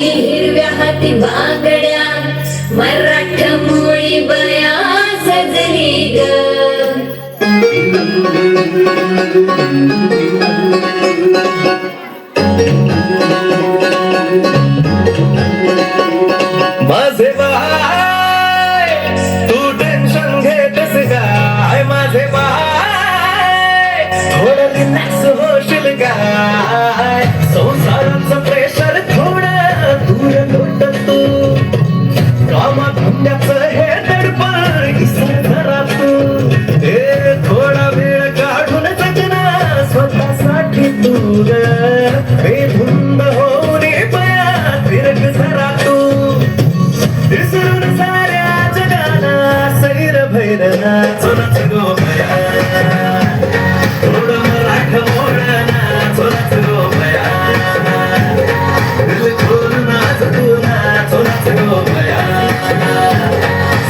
हिरव्या हाती बांगड्या मराठ मुळी बया सजली ग. माझे बाय तू टेन्शन घेतस काय, माझे बाय थोडं रिलॅक्स होशील काय, संसाराचं प्रेशर थोडं दूर लोट तू, कामात धंद्याचं हे दडपण विसर जरा तू, हे थोडा वेळ काढून जगना स्वतःसाठी तू ग, बेधुंद होऊन बया फिरक जरा तू, विसरून साऱ्या जगाला सैर भैरना चोलाच गो बया, थोडं मराठ मोडना चोलाच गो बया, दिल खोलून आज तुला चोलाच गो बया,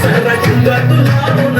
सारा किल्ला तू लावून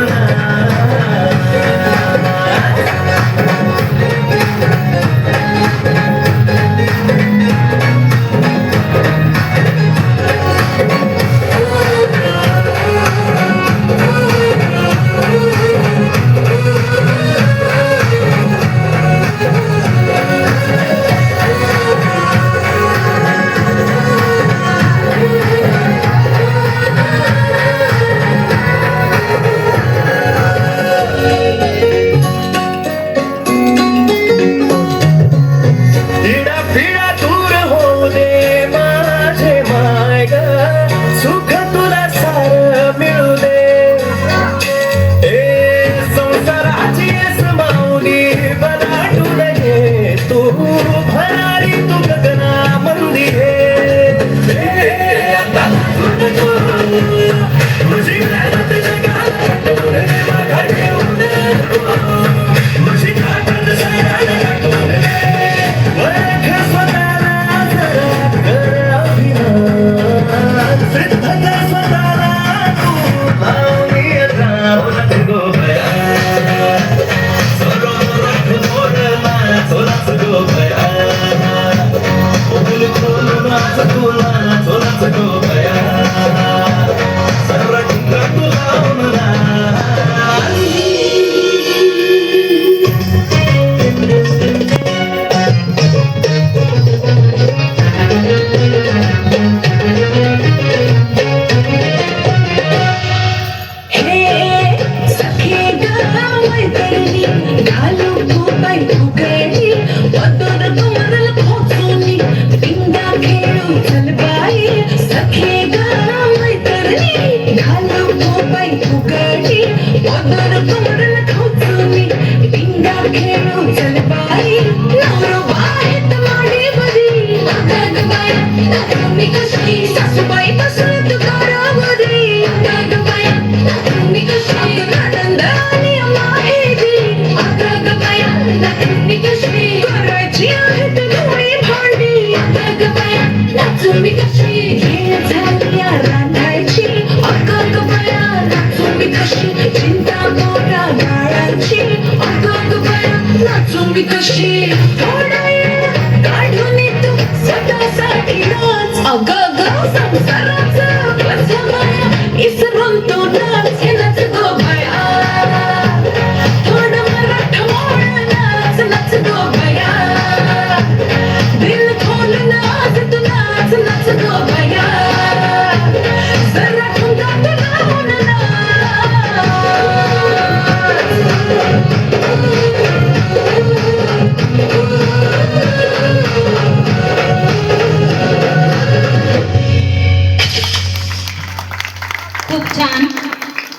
खूप छान.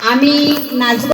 आम्ही नाच